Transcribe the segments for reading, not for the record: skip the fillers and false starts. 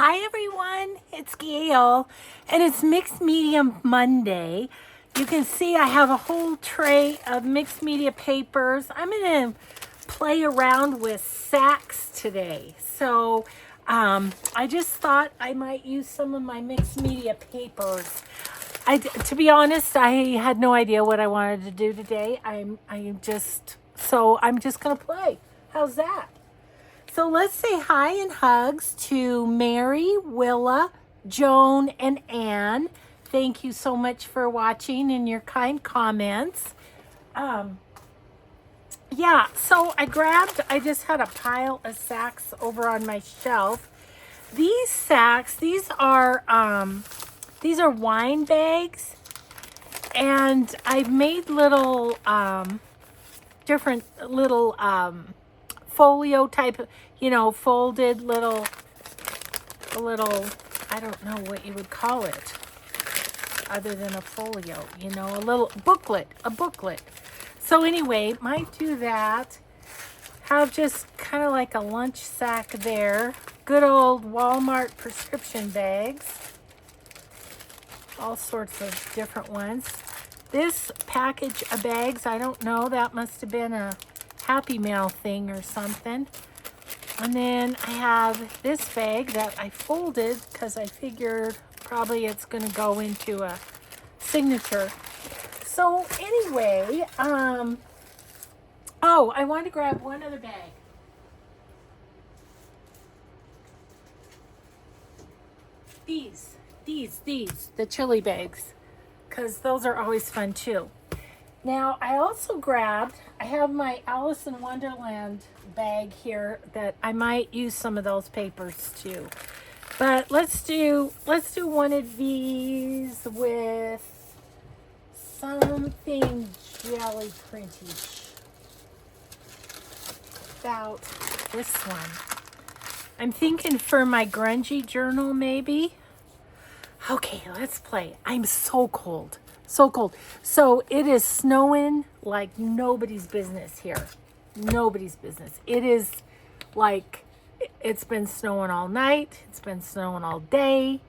Hi everyone, it's Gail, and it's Mixed Media Monday. You can see I have a whole tray of mixed media papers. I'm going to play around with sacks today. So I just thought I might use some of my mixed media papers. To be honest, I had no idea what I wanted to do today. I'm just going to play. How's that? So let's say hi and hugs to Mary, Willa, Joan, and Anne. Thank you so much for watching and your kind comments. So I just had a pile of sacks over on my shelf. These sacks, these are wine bags, and I've made little different little folio type, folded little, I don't know what you would call it other than a folio, a little booklet, So anyway, might do that. Have just kind of like a lunch sack there. Good old Walmart prescription bags. All sorts of different ones. This package of bags, I don't know, that must have been a Happy Mail thing or something. And then I have this bag that I folded because I figured probably it's going to go into a signature. So anyway, I want to grab one other bag. These, the chili bags, because those are always fun too. Now, I have my Alice in Wonderland bag here that I might use some of those papers too. But let's do one of these with something jelly printy about this one. I'm thinking for my grungy journal maybe. Okay, let's play. I'm so cold. So it is snowing like nobody's business here. Nobody's business. It is like, it's been snowing all night. It's been snowing all day.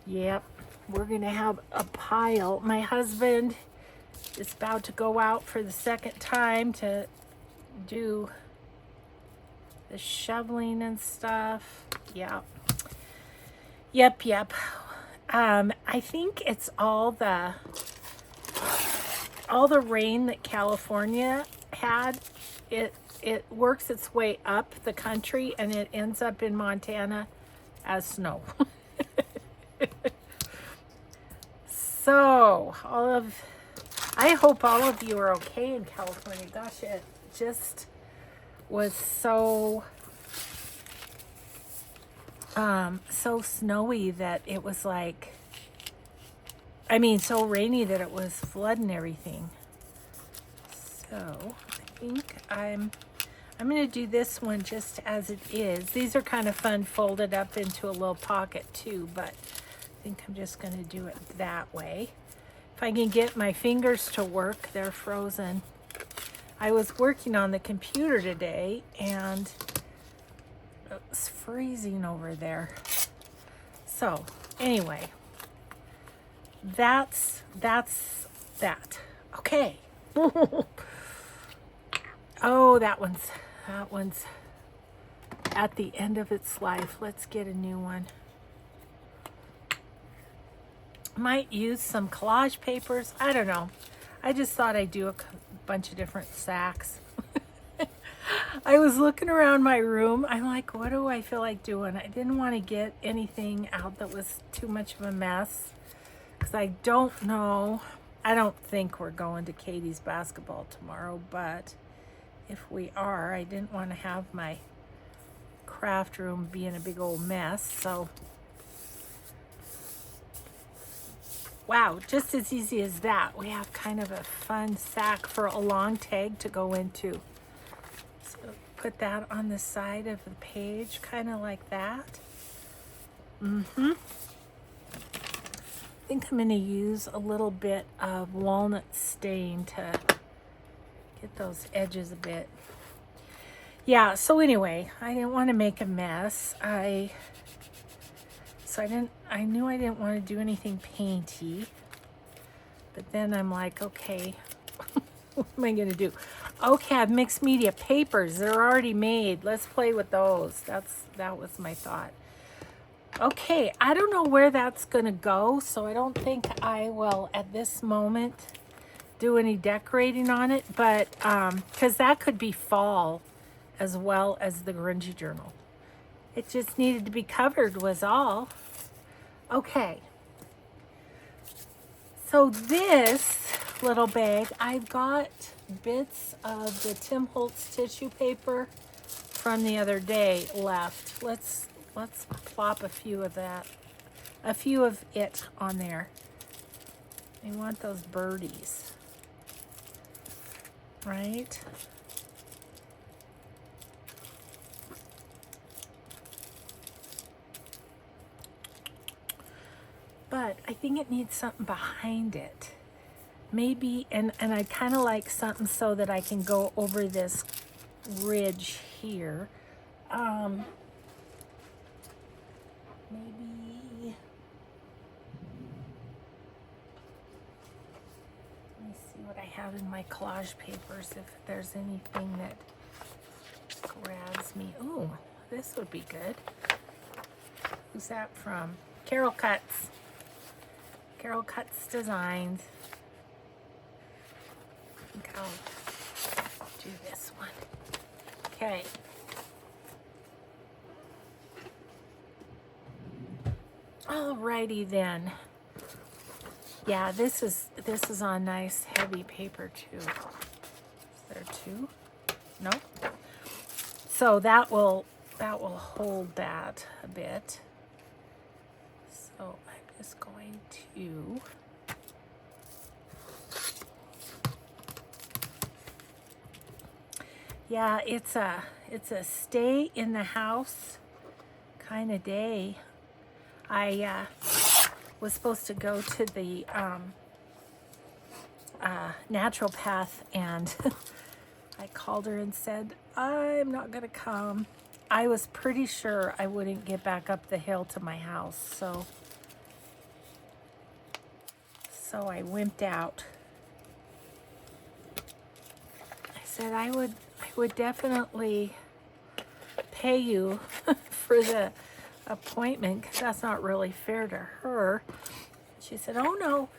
Yep. We're going to have a pile. My husband is about to go out for the second time to do the shoveling and stuff. Yep. I think it's all the rain that California had. It works its way up the country and it ends up in Montana as snow. So I hope all of you are okay in California. Gosh, it just was so snowy that it was like, so rainy that it was flooding everything. So I think I'm going to do this one just as it is. These are kind of fun folded up into a little pocket too, but I think I'm just going to do it that way. If I can get my fingers to work, they're frozen. I was working on the computer today and it was freezing over there. So anyway, that's that. Okay. Oh, that one's at the end of its life. Let's get a new one. Might use some collage papers. I don't know. I just thought I'd do a bunch of different sacks. I was looking around my room. I'm like, what do I feel like doing? I didn't want to get anything out that was too much of a mess because I don't know. I don't think we're going to Katie's basketball tomorrow, but if we are, I didn't want to have my craft room being a big old mess. So, wow, just as easy as that. We have kind of a fun sack for a long tag to go into. So put that on the side of the page, kind of like that. I think I'm going to use a little bit of walnut stain to get those edges a bit. Yeah, so anyway, I didn't want to make a mess. I So I knew I didn't want to do anything painty, but then I'm like, okay, what am I going to do? Okay, I have mixed media papers. They're already made. Let's play with those. That was my thought. Okay, I don't know where that's going to go, so I don't think I will at this moment do any decorating on it, but because that could be fall as well as the grungy journal. It just needed to be covered was all. Okay. So this little bag, I've got bits of the Tim Holtz tissue paper from the other day left. Let's plop a few of it on there. I want those birdies, right? But I think it needs something behind it. Maybe, and I kind of like something so that I can go over this ridge here. Maybe, let me see what I have in my collage papers, if there's anything that grabs me. Ooh, this would be good. Who's that from? Carol Cuts. Carol Cuts Designs. I think I'll do this one. Okay. Alrighty then. Yeah, this is on nice heavy paper too. Is there two? No. So that will hold that a bit. So I'm just going to yeah, it's a stay in the house kind of day. I was supposed to go to the naturopath, and I called her and said, I'm not gonna come. I was pretty sure I wouldn't get back up the hill to my house, so I wimped out. I said I would definitely pay you for the appointment, because that's not really fair to her. She said, oh no.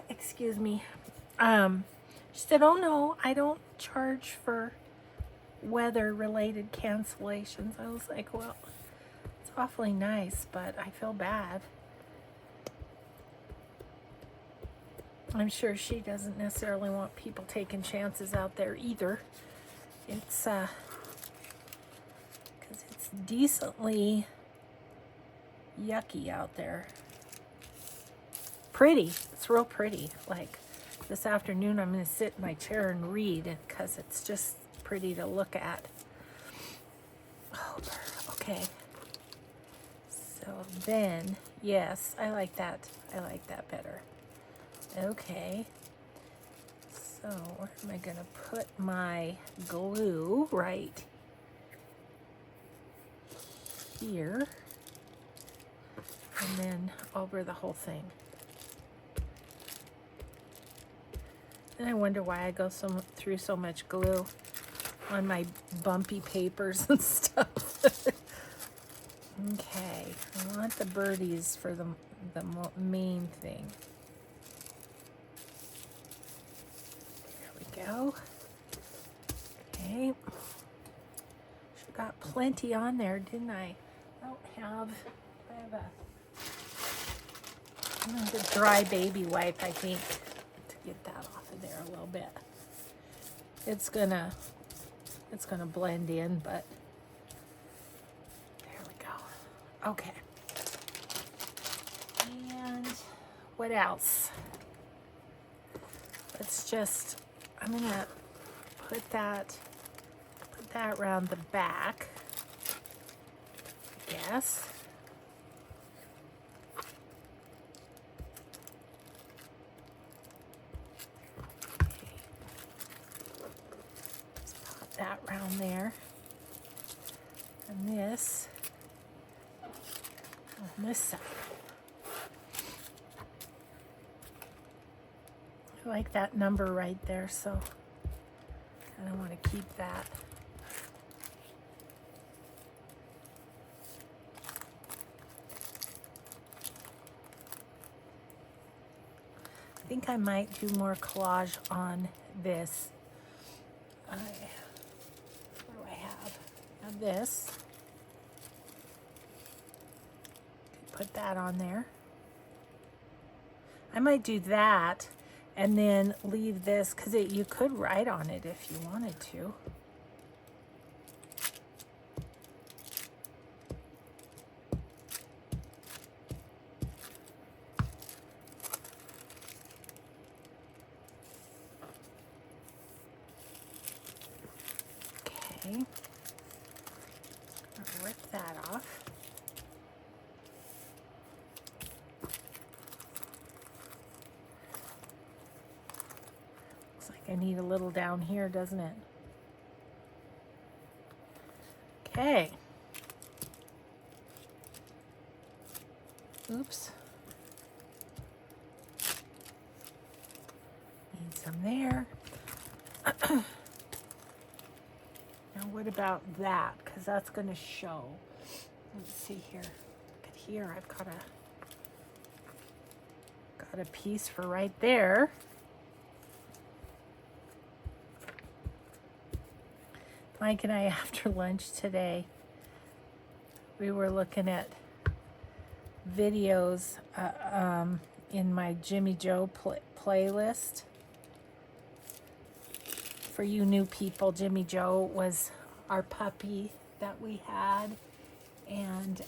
Excuse me. She said, oh no, I don't charge for weather related cancellations. I was like, well, it's awfully nice, but I feel bad. I'm sure she doesn't necessarily want people taking chances out there either. It's because it's decently yucky out there. Pretty. It's real pretty. Like this afternoon I'm going to sit in my chair and read because it's just pretty to look at. Oh, okay. So then, yes, I like that. I like that better. Okay. So where am I going to put my glue? Right here. And then over the whole thing. And I wonder why I go through so much glue on my bumpy papers and stuff. Okay, I want the birdies for the main thing. There we go. Okay. She got plenty on there, didn't I? I have a dry baby wipe, I think, to get that off of there a little bit. It's gonna blend in, but there we go. Okay. And what else? I'm gonna put that around the back, I guess. That round there, and this on this side. I like that number right there, so I don't want to keep that. I think I might do more collage on this. What do I have? I have this. Put that on there. I might do that and then leave this, because you could write on it if you wanted to. Okay. I'll rip that off. Looks like I need a little down here, doesn't it? Okay. Oops. Need some there. Now what about that? Because that's going to show. Let's see here. Look at here. I've got a piece for right there. Mike and I, after lunch today, we were looking at videos in my Jimmy Joe playlist. For you new people, Jimmy Joe was our puppy that we had, and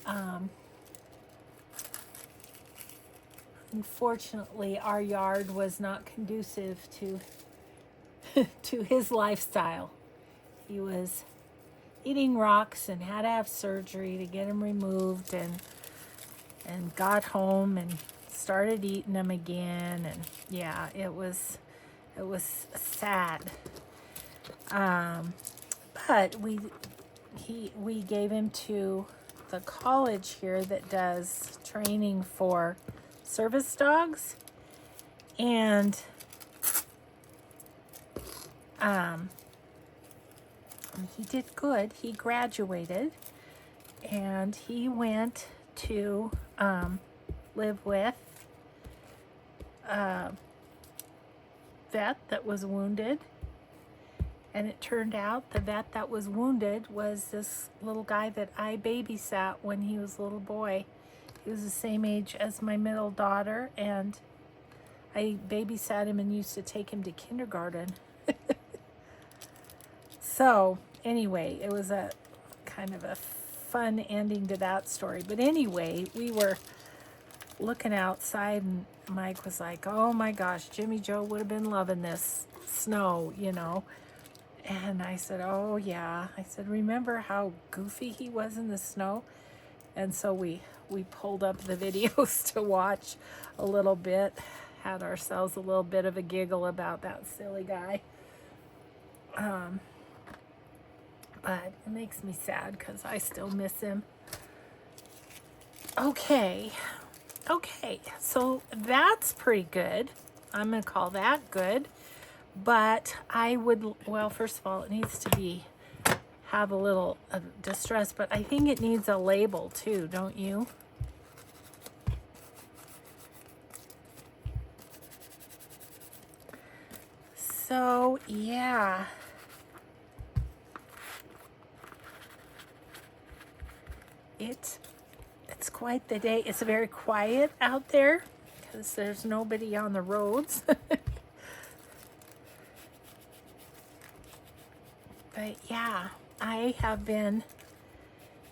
unfortunately our yard was not conducive to to his lifestyle. He was eating rocks and had to have surgery to get him removed, and got home and started eating them again, and yeah, it was sad. But we gave him to the college here that does training for service dogs, and he did good. He graduated, and he went to live with a vet that was wounded. And it turned out the vet that was wounded was this little guy that I babysat when he was a little boy. He was the same age as my middle daughter, and I babysat him and used to take him to kindergarten. So anyway, it was a kind of a fun ending to that story. But anyway, we were looking outside, and Mike was like, oh my gosh, Jimmy Joe would have been loving this snow, you know. And I said, oh yeah. I said, remember how goofy he was in the snow? And so we pulled up the videos to watch a little bit, had ourselves a little bit of a giggle about that silly guy. But it makes me sad because I still miss him. Okay, so that's pretty good. I'm gonna call that good. But I would, well, first of all, it needs to have a little distress, but I think it needs a label too, don't you? So, yeah. It's quite the day. It's very quiet out there because there's nobody on the roads. But yeah, I have been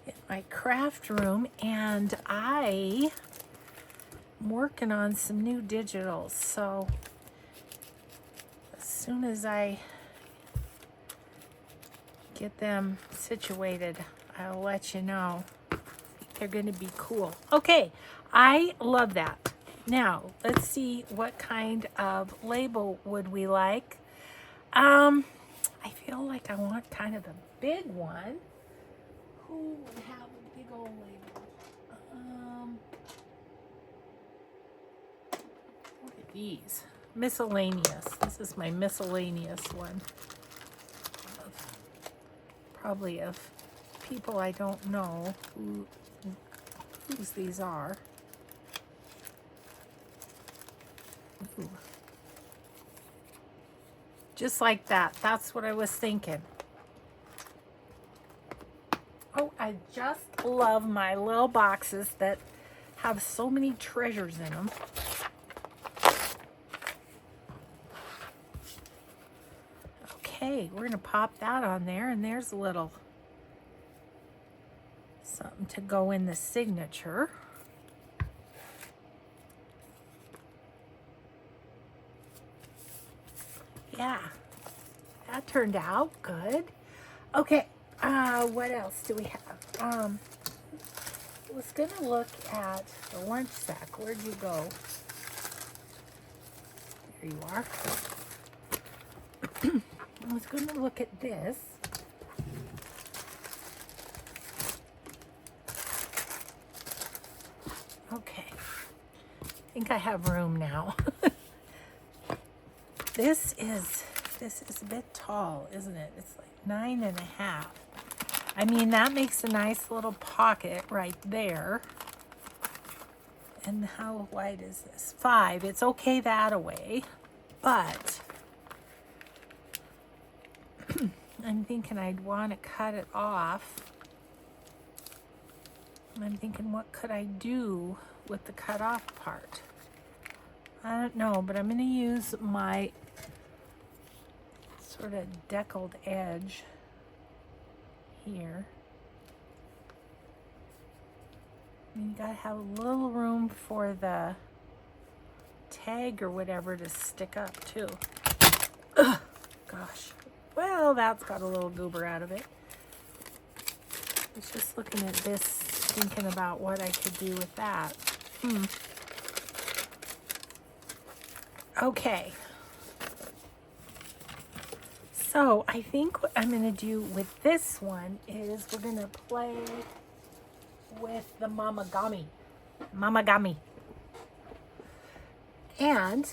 in my craft room, and I'm working on some new digitals. So as soon as I get them situated, I'll let you know. They're going to be cool. Okay, I love that. Now, let's see what kind of label would we like. I feel like I want kind of a big one. Who would have a big old label? these. Miscellaneous. This is my miscellaneous one. Probably of people I don't know whose these are. Ooh. Just like that. That's what I was thinking. Oh, I just love my little boxes that have so many treasures in them. Okay, we're going to pop that on there, and there's a little something to go in the signature. Yeah, that turned out good. Okay, what else do we have? I was going to look at the lunch sack. Where'd you go? There you are. I was going to look at this. Okay. I think I have room now. This is a bit tall, isn't it? It's like 9.5. I mean, that makes a nice little pocket right there. And how wide is this? 5. It's okay that away, but I'm thinking I'd want to cut it off. I'm thinking, what could I do with the cut off part? I don't know, but I'm going to use my sort of deckled edge here. And you gotta have a little room for the tag or whatever to stick up too. Ugh, gosh. Well, that's got a little goober out of it. I was just looking at this, thinking about what I could do with that. Okay. So I think what I'm going to do with this one is we're going to play with the Mamagami. And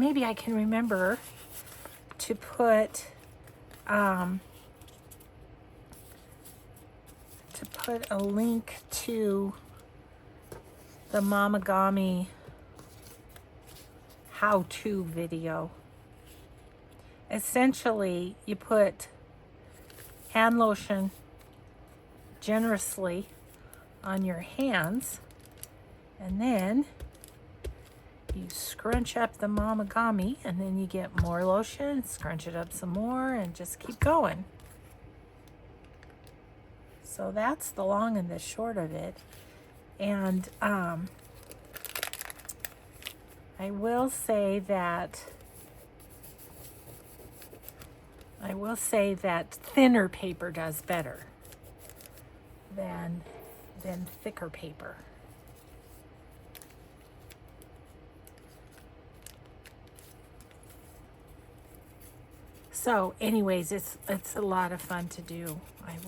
maybe I can remember to put a link to the Mamagami how-to video. Essentially, you put hand lotion generously on your hands, and then you scrunch up the Mamagami, and then you get more lotion, scrunch it up some more, and just keep going. So that's the long and the short of it. And I will say that thinner paper does better than thicker paper. So anyways, it's a lot of fun to do. I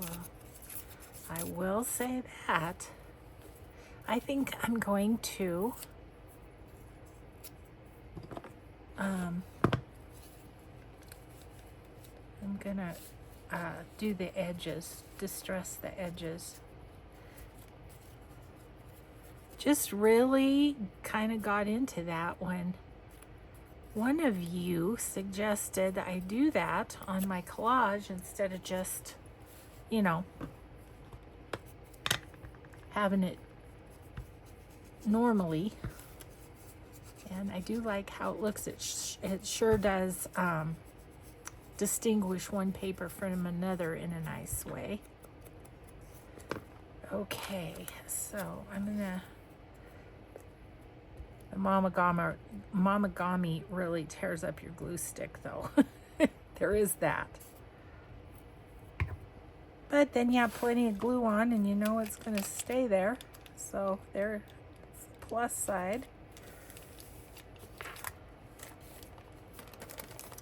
will say that. I think I'm going to do the edges, distress the edges. Just really kind of got into that when one of you suggested I do that on my collage instead of just, you know, having it normally. And I do like how it looks. It sure does distinguish one paper from another in a nice way. Okay, so I'm gonna, the Mamagami really tears up your glue stick though. There is that. But then you have plenty of glue on and you know it's gonna stay there. So there's the plus side.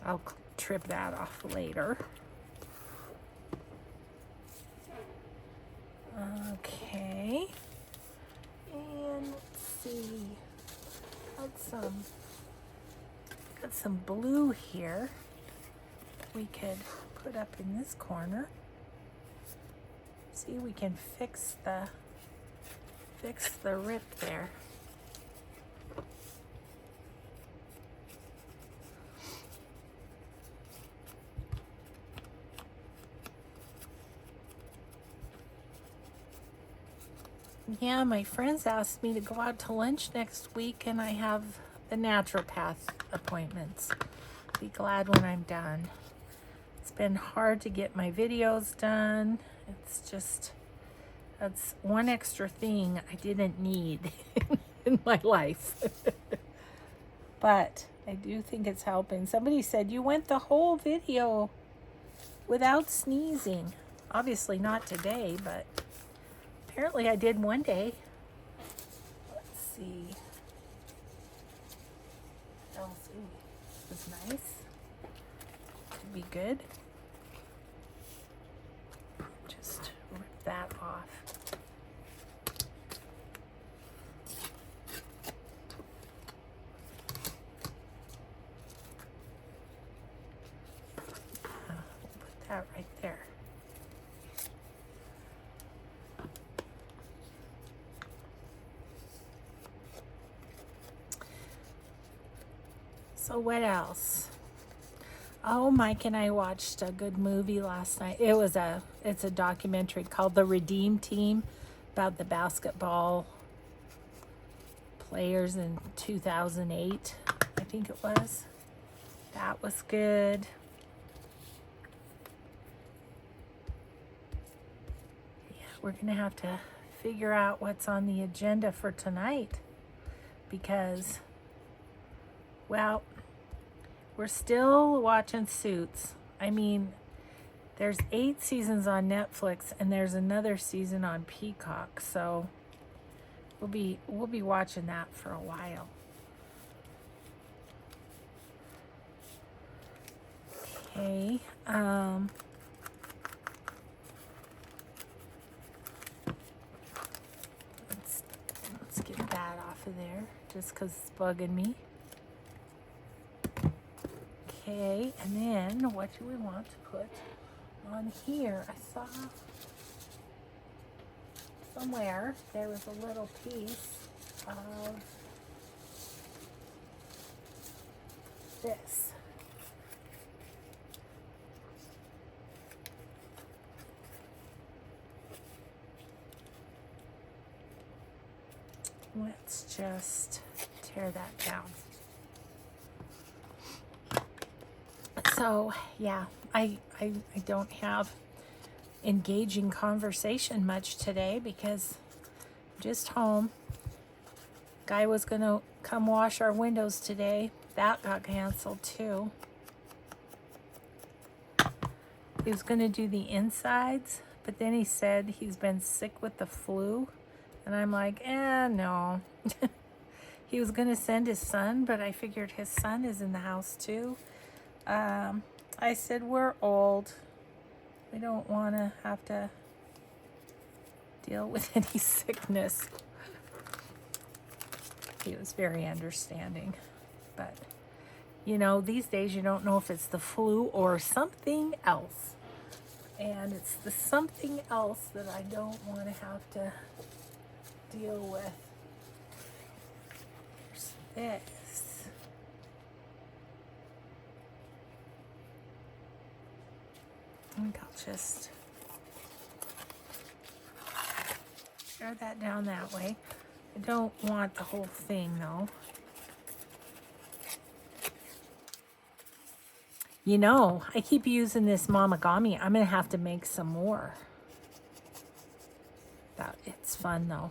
I'll trip that off later. Okay. And let's some blue here we could put up in this corner. See, we can fix the rip there. Yeah, my friends asked me to go out to lunch next week, and I have the naturopath appointments. Be glad when I'm done. It's been hard to get my videos done. It's just, that's one extra thing I didn't need in my life. But I do think it's helping. Somebody said, you went the whole video without sneezing. Obviously not today, but apparently I did one day. Let's see. This is nice. Could be good. Just rip that off. Put that right there. So what else? Oh, Mike and I watched a good movie last night. It's a documentary called The Redeem Team about the basketball players in 2008, I think it was. That was good. Yeah, we're gonna have to figure out what's on the agenda for tonight because, well, we're still watching Suits. I mean, there's 8 seasons on Netflix and there's another season on Peacock, so we'll be watching that for a while. Okay. Let's get that off of there just because it's bugging me. Okay, and then what do we want to put on here? I saw somewhere there was a little piece of this. Let's just tear that down. So yeah, I don't have engaging conversation much today because I'm just home. Guy was gonna come wash our windows today. That got canceled too. He was gonna do the insides, but then he said he's been sick with the flu. And I'm like, no. He was gonna send his son, but I figured his son is in the house too. I said, we're old. We don't want to have to deal with any sickness. He was very understanding. But, you know, these days you don't know if it's the flu or something else. And it's the something else that I don't want to have to deal with. There's this. I think I'll just tear that down that way. I don't want the whole thing though. You know, I keep using this Mamagami. I'm gonna have to make some more. It's fun though.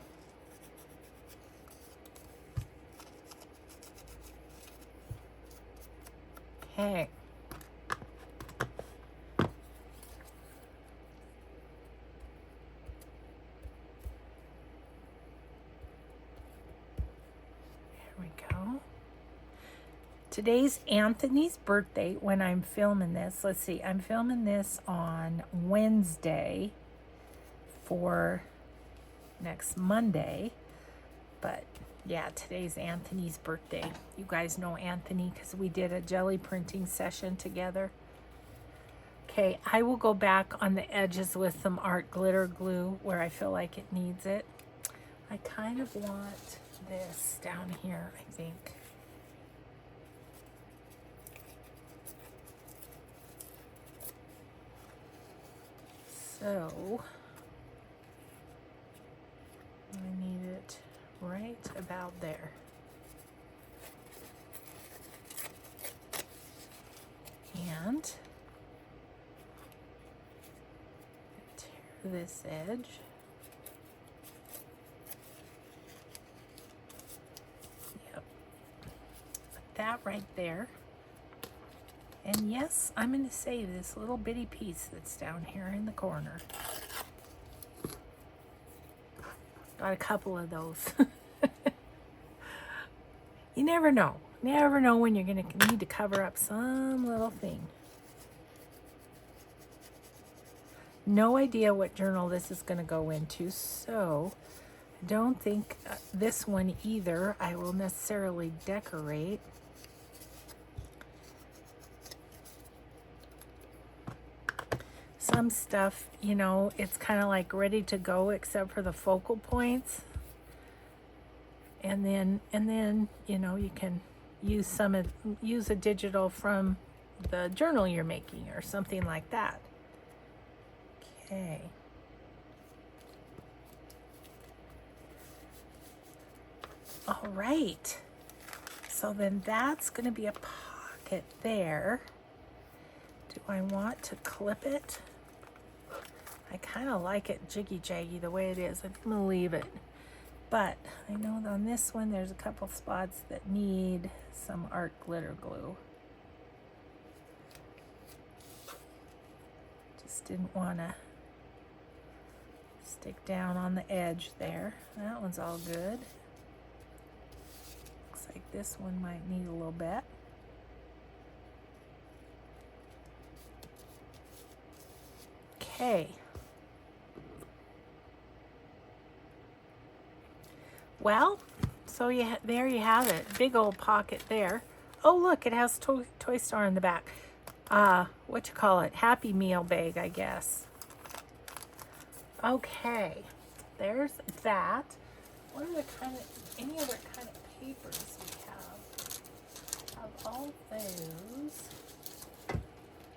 Okay. Today's Anthony's birthday when I'm filming this. Let's see, I'm filming this on Wednesday for next Monday, but Yeah, today's Anthony's birthday. You guys know Anthony because we did a jelly printing session together. Okay, I will go back on the edges with some art glitter glue where I feel like it needs it. I kind of want this down here, I think. So, I need it right about there. And tear this edge. Yep. Put that right there. And yes, I'm going to save this little bitty piece that's down here in the corner. Got a couple of those. You never know. Never know when you're going to need to cover up some little thing. No idea what journal this is going to go into, so I don't think this one either I will necessarily decorate. Some stuff, you know, it's kind of like ready to go except for the focal points. And then, you know, you can use a digital from the journal you're making or something like that. Okay. All right. So then that's going to be a pocket there. Do I want to clip it? I kind of like it jiggy-jaggy the way it is. I'm going to leave it. But I know on this one there's a couple spots that need some art glitter glue. Just didn't want to stick down on the edge there. That one's all good. Looks like this one might need a little bit. Okay. Well, so there you have it. Big old pocket there. Oh, look, it has Toy Star in the back. What you call it? Happy Meal bag, I guess. Okay, there's that. What are any other kind of papers we have? Of all those.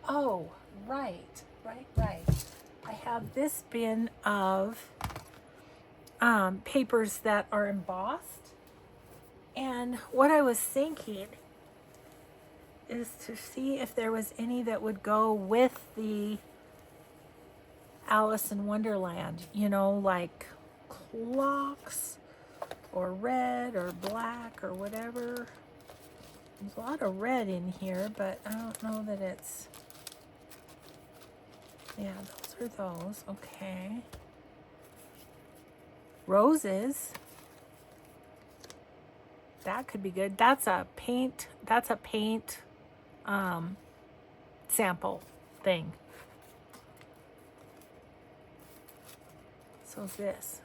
Oh, right. I have this bin of papers that are embossed. And what I was thinking is to see if there was any that would go with the Alice in Wonderland, you know, like clocks or red or black or whatever. There's a lot of red in here, but I don't know that it's, yeah, those are those. Okay. Roses. That could be good. That's a paint sample thing. So is this.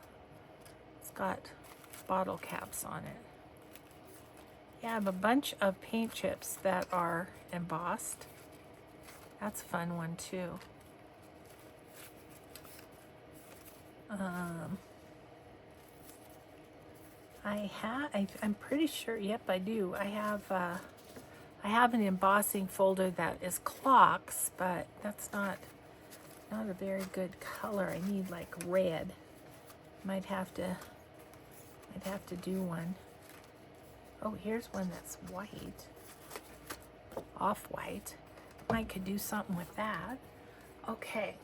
It's got bottle caps on it. Yeah, I have a bunch of paint chips that are embossed. That's a fun one too. I'm pretty sure, yep, I do. I have an embossing folder that is clocks, but that's not a very good color. I need like red. Might have to do one. Oh, here's one that's white. Off-white. Might could do something with that. Okay.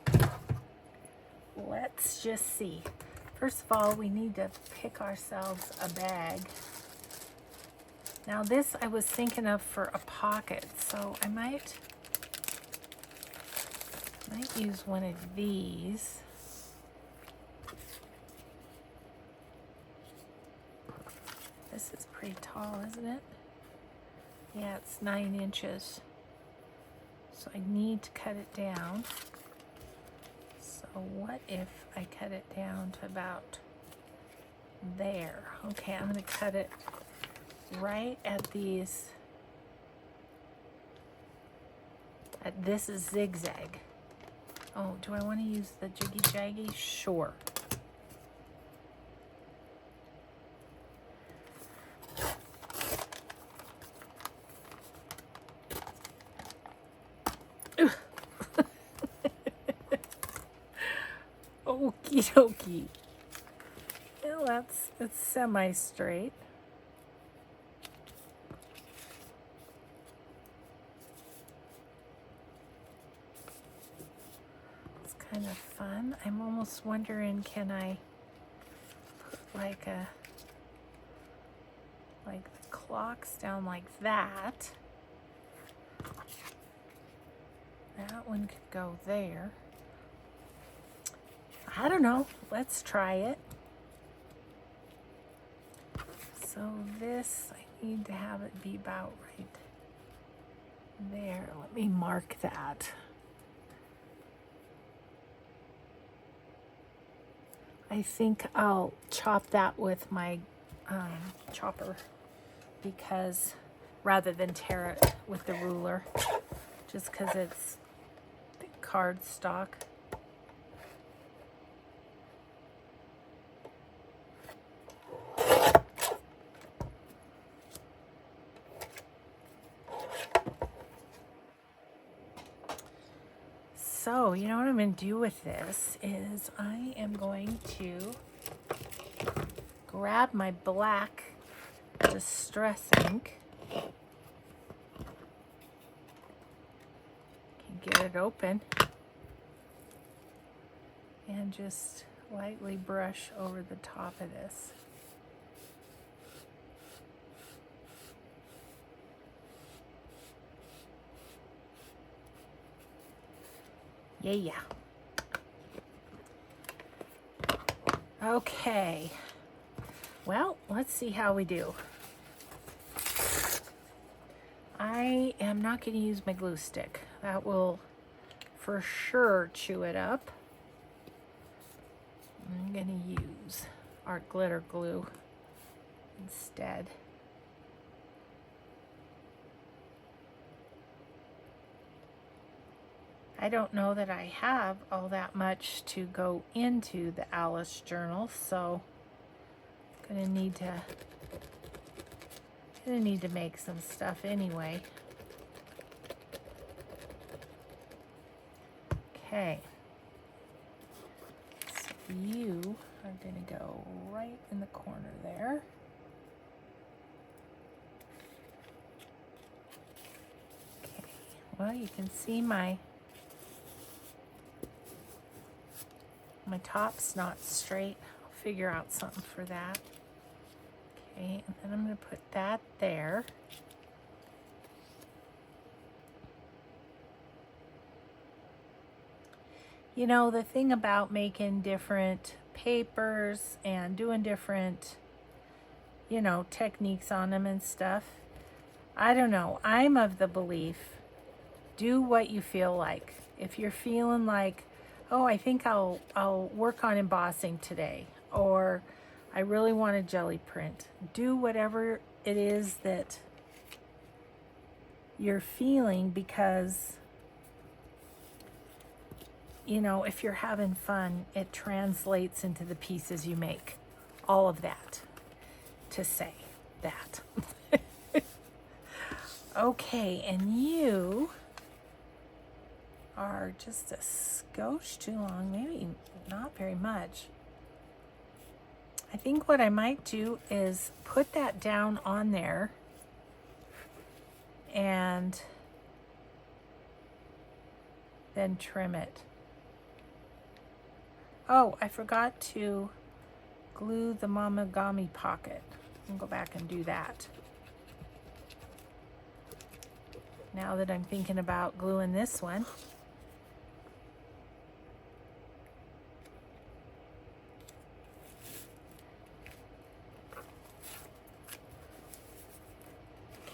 Let's just see. First of all, we need to pick ourselves a bag. Now this I was thinking of for a pocket, so I might use one of these. This is pretty tall, isn't it? Yeah, it's 9 inches. So I need to cut it down. So what if I cut it down to about there. Okay, I'm going to cut it right at these, at this zigzag. Oh, do I want to use the jiggy jaggy? Sure. Okie dokie. Well, it's semi-straight. It's kind of fun. I'm almost wondering, can I put like the clocks down like that? That one could go there. I don't know. Let's try it. So this, I need to have it be about right there. Let me mark that. I think I'll chop that with my chopper, because rather than tear it with the ruler, just because it's cardstock. So, you know what I'm going to do with this is I am going to grab my black Distress ink. Can get it open and just lightly brush over the top of this. Yeah. Okay. Well, let's see how we do. I am not going to use my glue stick. That will for sure chew it up. I'm going to use art glitter glue instead. I don't know that I have all that much to go into the Alice journal, so I'm gonna need to make some stuff anyway. Okay, so you are gonna go right in the corner there. Okay, well, you can see my top's not straight. I'll figure out something for that. Okay, and then I'm going to put that there. You know, the thing about making different papers and doing different, you know, techniques on them and stuff, I don't know. I'm of the belief, do what you feel like. If you're feeling like, oh, I think I'll work on embossing today, or I really want a jelly print. Do whatever it is that you're feeling, because, you know, if you're having fun, it translates into the pieces you make. All of that to say that. Okay, and you are just a skosh too long, maybe not very much. I think what I might do is put that down on there and then trim it. Oh, I forgot to glue the Mamagami pocket. I'll go back and do that. Now that I'm thinking about gluing this one.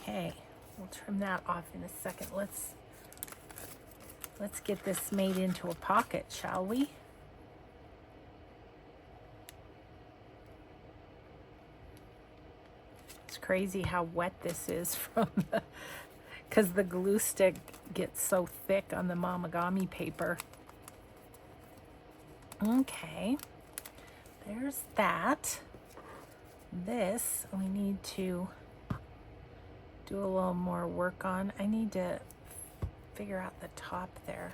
Okay, we'll trim that off in a second. Let's get this made into a pocket, shall we? It's crazy how wet this is from the, because the glue stick gets so thick on the Momagami paper. Okay, there's that. This we need to do a little more work on. I need to figure out the top there.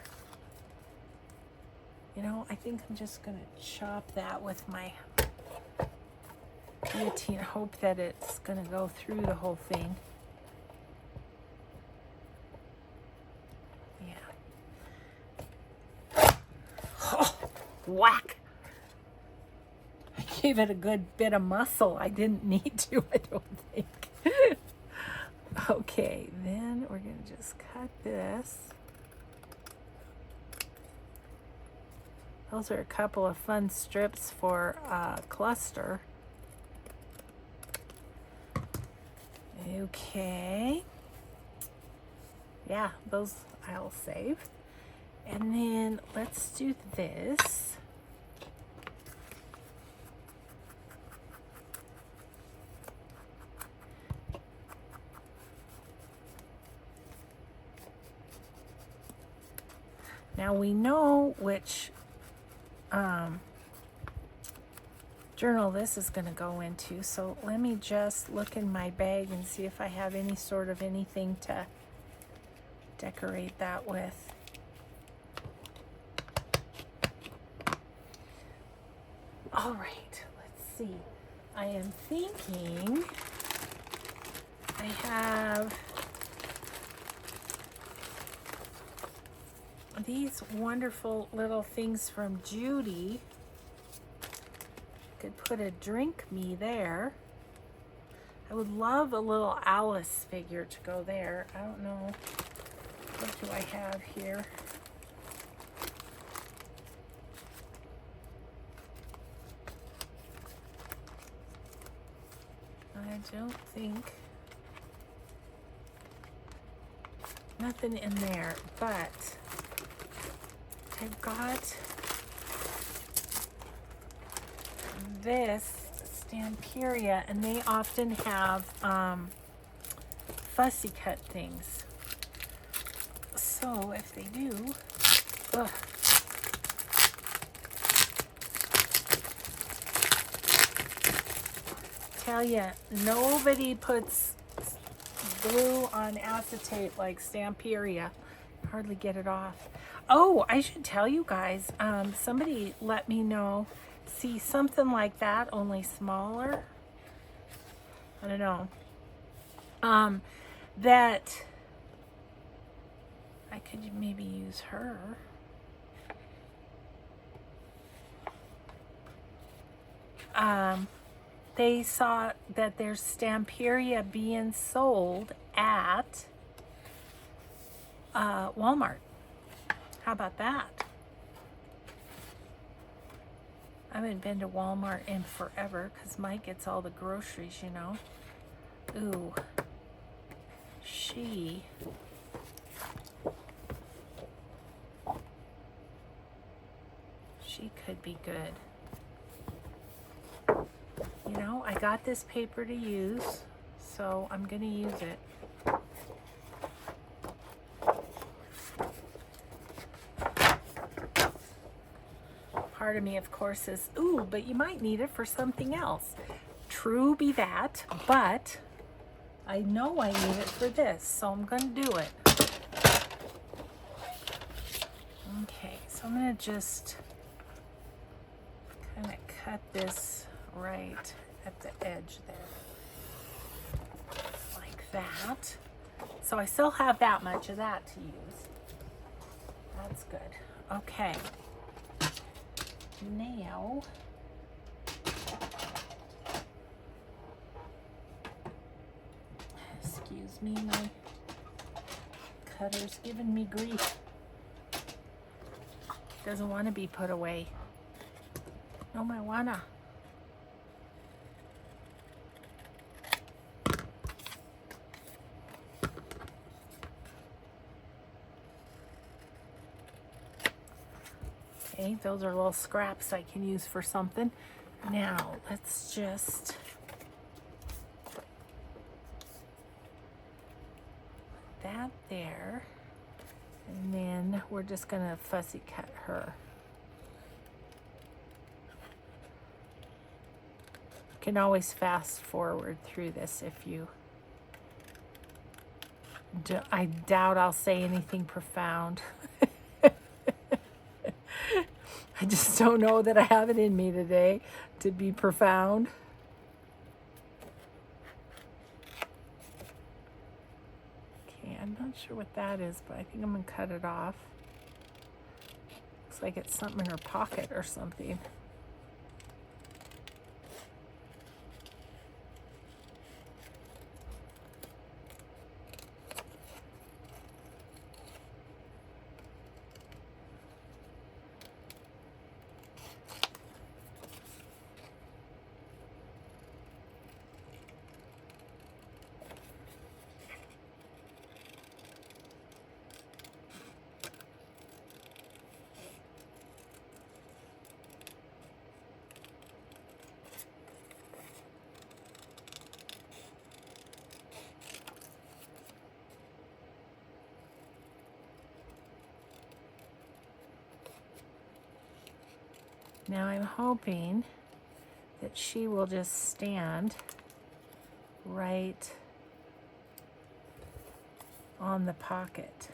You know, I think I'm just gonna chop that with my guillotine, hope that it's gonna go through the whole thing. Yeah. Oh, whack! I gave it a good bit of muscle. I didn't need to, I don't think. Okay, then we're gonna just cut this. Those are a couple of fun strips for cluster. Okay. Yeah, those I'll save. And then let's do this. Now we know which journal this is going to go into, so let me just look in my bag and see if I have any sort of anything to decorate that with. All right, let's see. I am thinking I have these wonderful little things from Judy. Could put a drink me there. I would love a little Alice figure to go there. I don't know, what do I have here? I don't think, nothing in there, but I've got this Stamperia, and they often have fussy cut things. So if they do, ugh. Tell ya, nobody puts glue on acetate like Stamperia. Hardly get it off. Oh, I should tell you guys, somebody let me know. See, something like that, only smaller. I don't know. That I could maybe use her. They saw that there's Stamperia being sold at Walmart. How about that? I haven't been to Walmart in forever because Mike gets all the groceries, you know. Ooh. She could be good. You know, I got this paper to use, so I'm going to use it. Part of me, of course, says, ooh, but you might need it for something else. True be that, but I know I need it for this, so I'm going to do it. Okay, so I'm going to just kind of cut this right at the edge there. Like that. So I still have that much of that to use. That's good. Okay. Now, excuse me, my cutter's giving me grief. Doesn't want to be put away. No marijuana. Okay, those are little scraps I can use for something. Now, let's just that there. And then we're just gonna fussy cut her. You can always fast forward through this if you do. I doubt I'll say anything profound. I just don't know that I have it in me today to be profound. Okay, I'm not sure what that is, but I think I'm gonna cut it off. Looks like it's something in her pocket or something. Now I'm hoping that she will just stand right on the pocket.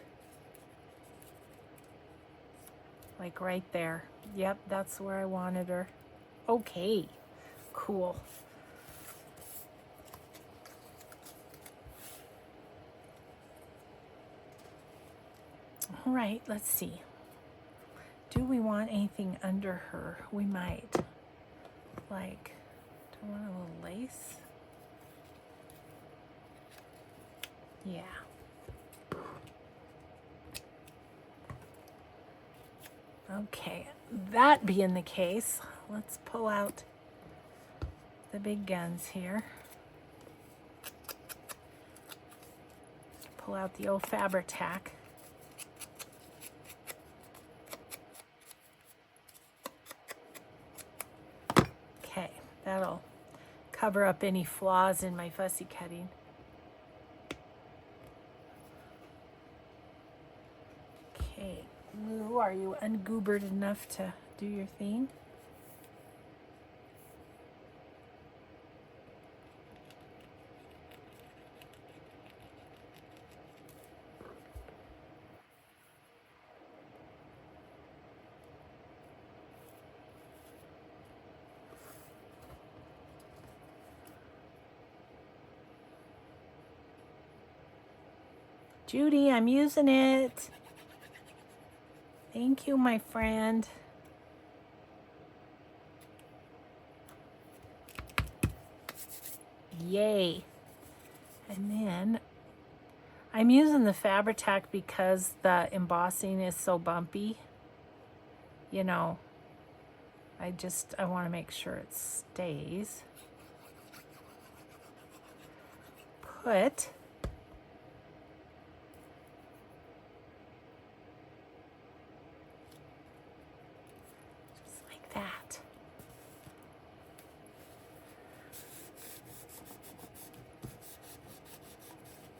Like right there. Yep, that's where I wanted her. Okay, cool. All right, let's see. Do we want anything under her? We might. Like, do I want a little lace? Yeah. Okay, that being the case, let's pull out the big guns here. Pull out the old Fabri-Tac. Okay, that'll cover up any flaws in my fussy cutting. Okay, Lou, are you ungoobered enough to do your thing? Judy, I'm using it. Thank you, my friend. Yay. And then I'm using the Fabri-Tac because the embossing is so bumpy. You know, I want to make sure it stays. Put that.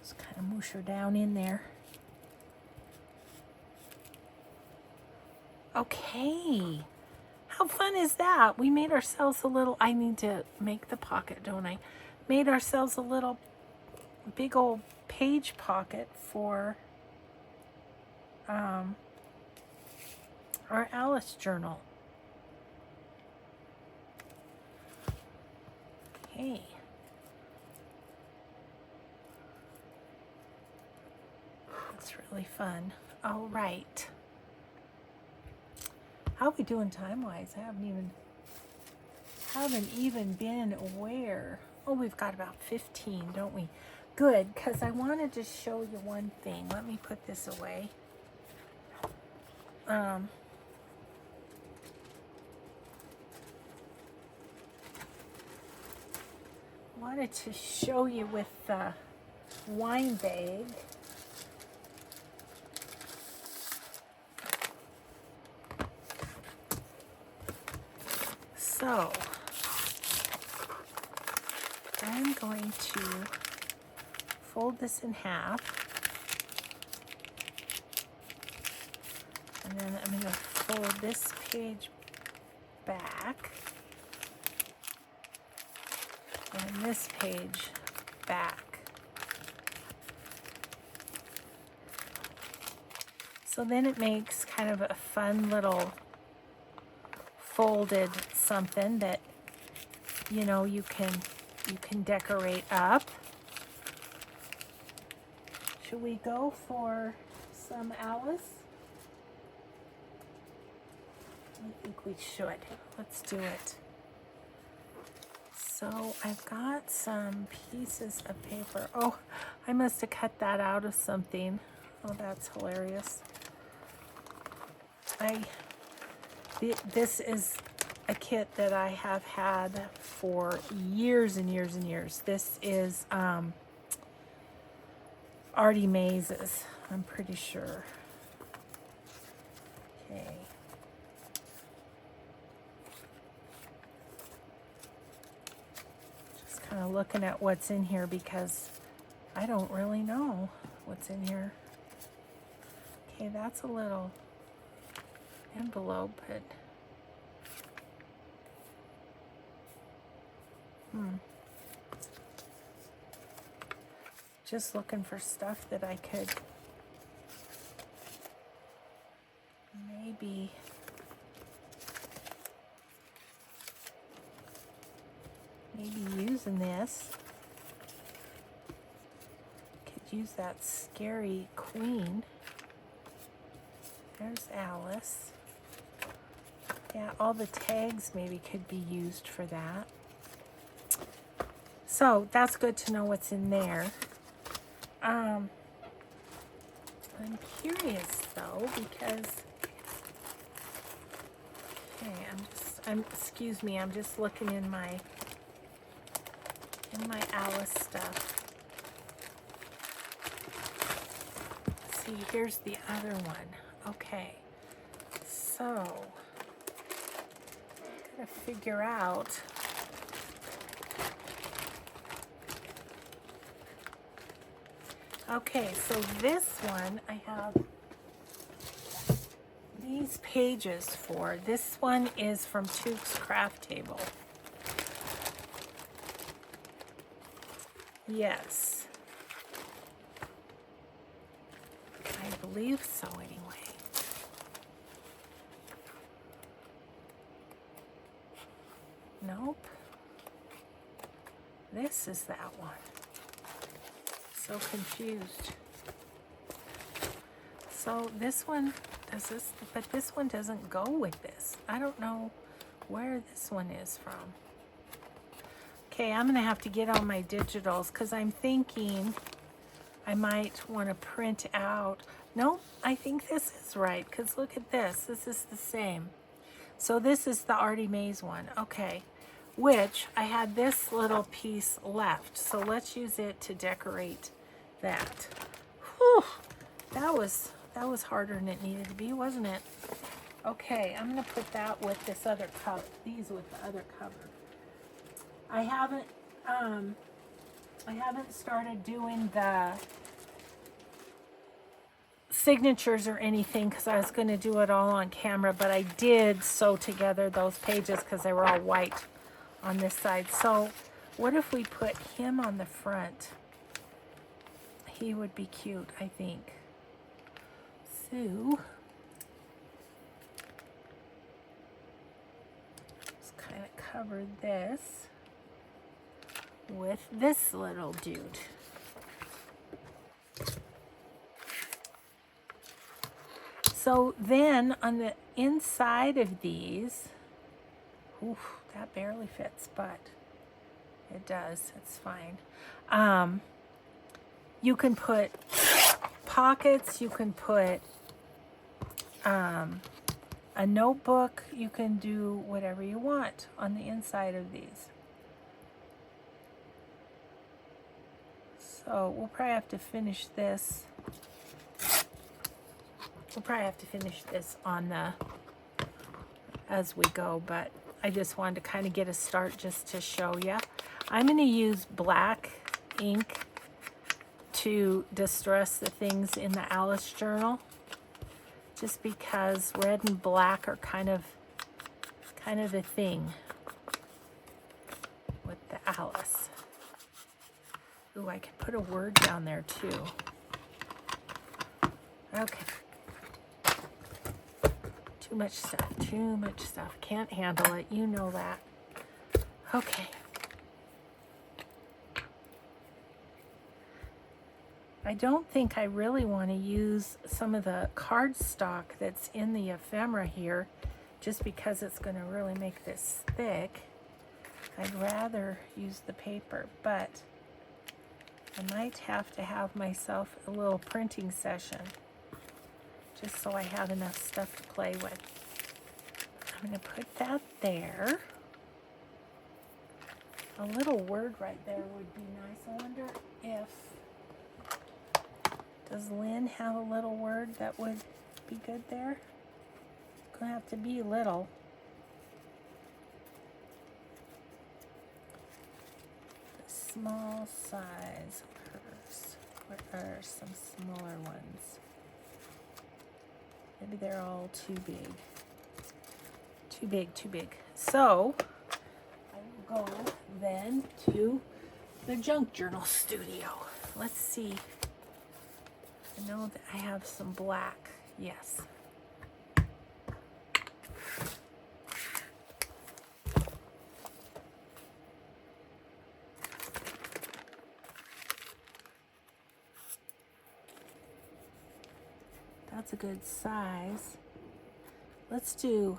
Just kind of mush her down in there. Okay. How fun is that? We made ourselves a little, I need to make the pocket, don't I? Made ourselves a little big old page pocket for our Alice journal. Okay. That's really fun. All right. How are we doing time-wise? I haven't even been aware. Oh, we've got about 15, don't we? Good, because I wanted to show you one thing. Let me put this away. Wanted to show you with the wine bag. So I'm going to fold this in half. And then I'm going to fold this page back and this page back. So then it makes kind of a fun little folded something that, you know, you can decorate up. Should we go for some Alice? I think we should. Let's do it. So I've got some pieces of paper. Oh, I must have cut that out of something. Oh, that's hilarious. This is a kit that I have had for years and years and years. This is Artie Maze's, I'm pretty sure. Okay. Just kind of looking at what's in here because I don't really know what's in here. Okay, that's a little envelope, but just looking for stuff that I could maybe use in this. Could use that scary queen. There's Alice. Yeah, all the tags maybe could be used for that. So that's good to know what's in there. I'm curious though, because excuse me, I'm just looking in my Alice stuff. Let's see, here's the other one. Okay, so gotta figure out. Okay, so this one I have these pages for. This one is from Tuke's Craft Table. Yes. I believe so anyway. Nope. This is that one. So confused. So this one does this, but this one doesn't go with this. I don't know where this one is from. Okay, I'm gonna have to get on my digitals because I'm thinking I might want to print out. No, I think this is right because look at this. This is the same. So this is the Artie Maze one. Okay. Which I had this little piece left. So let's use it to decorate that. Whew, that was harder than it needed to be, wasn't it? Okay, I'm gonna put that with this other cover, these with the other cover. I haven't started doing the signatures or anything because I was going to do it all on camera, but I did sew together those pages because they were all white on this side. So what if we put him on the front? He would be cute, I think. So just kind of cover this with this little dude. So then on the inside of these, oof, that barely fits, but it does, it's fine. You can put pockets, you can put a notebook, you can do whatever you want on the inside of these. So we'll probably have to finish this. We'll probably have to finish this on the as we go, but I just wanted to kind of get a start just to show you. I'm going to use black ink to distress the things in the Alice journal, just because red and black are kind of a thing with the Alice. Ooh, I can put a word down there too. Okay. Too much stuff. Can't handle it. You know that. Okay. I don't think I really want to use some of the cardstock that's in the ephemera here, just because it's going to really make this thick. I'd rather use the paper, but I might have to have myself a little printing session, just so I have enough stuff to play with. I'm going to put that there. A little word right there would be nice. I wonder if, does Lynn have a little word that would be good there? It's gonna have to be little. The small size of hers. What are some smaller ones? Maybe they're all too big. Too big. So, I will go then to the junk journal studio. Let's see. I know that I have some black. Yes. That's a good size. Let's do,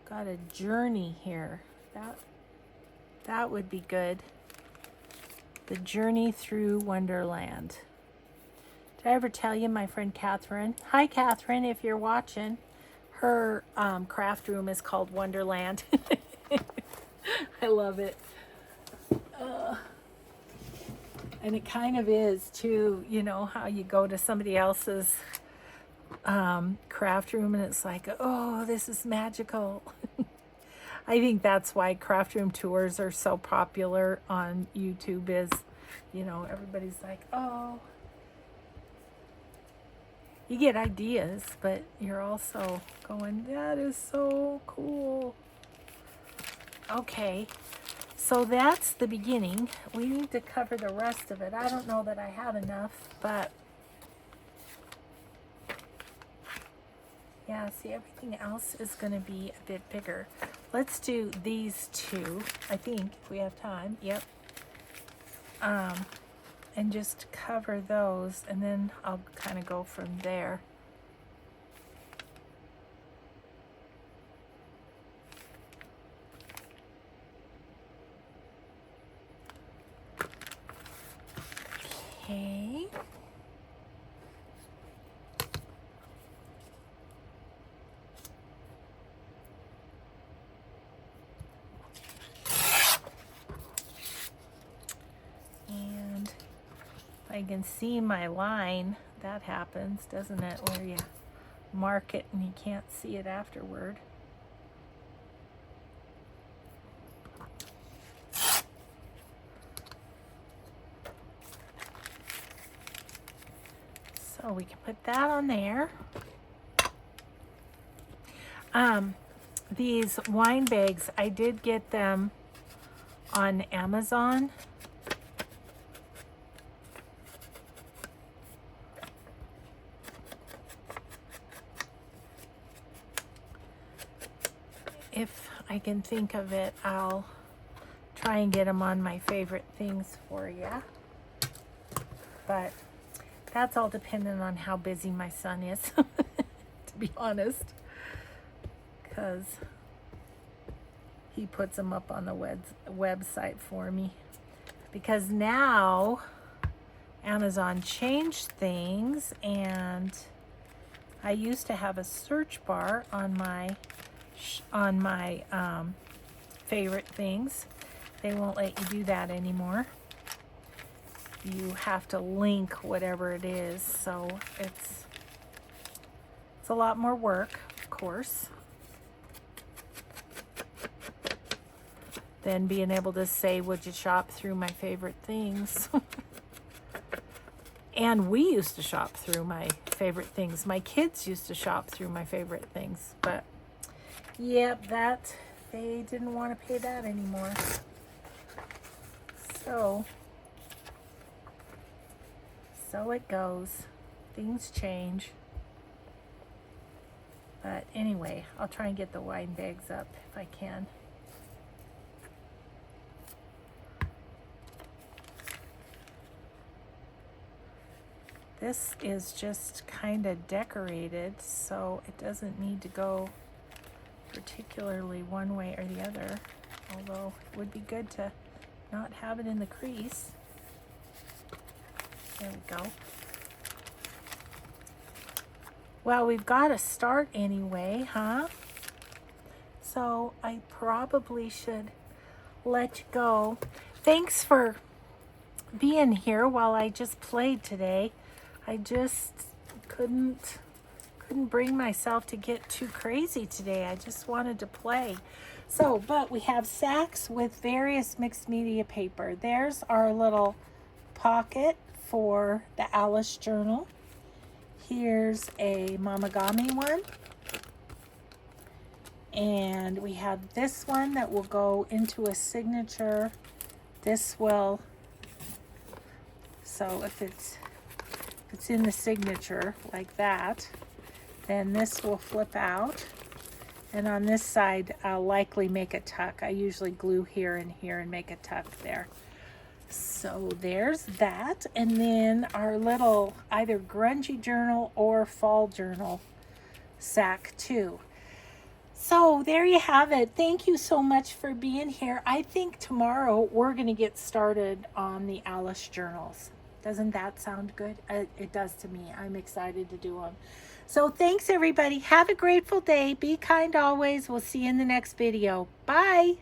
got a journey here. That would be good. The journey through Wonderland. Did I ever tell you my friend Catherine? Hi Catherine, if you're watching. Her craft room is called Wonderland. I love it. And it kind of is too, you know, how you go to somebody else's craft room and it's like, oh, this is magical. I think that's why craft room tours are so popular on YouTube is, you know, everybody's like, oh, you get ideas, but you're also going, that is so cool. Okay, so that's the beginning. We need to cover the rest of it. I don't know that I have enough, but yeah, see, everything else is going to be a bit bigger. Let's do these two, I think, if we have time. Yep. And just cover those, and then I'll kind of go from there. Okay. I can see my line. That happens, doesn't it, where you mark it and you can't see it afterward. So we can put that on there. These wine bags, I did get them on Amazon. If I can think of it, I'll try and get them on my favorite things for you. But that's all dependent on how busy my son is, to be honest. Because he puts them up on the website for me. Because now Amazon changed things, and I used to have a search bar on my favorite things. They won't let you do that anymore. You have to link whatever it is, so it's a lot more work, of course, than being able to say, would you shop through my favorite things? And we used to shop through my favorite things. My kids used to shop through my favorite things, but yep, that they didn't want to pay that anymore. So it goes. Things change. But anyway, I'll try and get the wine bags up if I can. This is just kind of decorated, so it doesn't need to go particularly one way or the other, although it would be good to not have it in the crease. There we go. Well, we've got to start anyway, huh? So I probably should let you go. Thanks for being here while I just played today. I just couldn't bring myself to get too crazy today. I just wanted to play. So, but we have sacks with various mixed media paper. There's our little pocket for the Alice journal. Here's a Mamagami one. And we have this one that will go into a signature. This will, so if it's in the signature like that, then this will flip out. And on this side, I'll likely make a tuck. I usually glue here and make a tuck there. So there's that. And then our little either grungy journal or fall journal sack too. So there you have it. Thank you so much for being here. I think tomorrow we're going to get started on the Alice journals. Doesn't that sound good? It does to me. I'm excited to do them. So thanks everybody. Have a grateful day. Be kind always. We'll see you in the next video. Bye.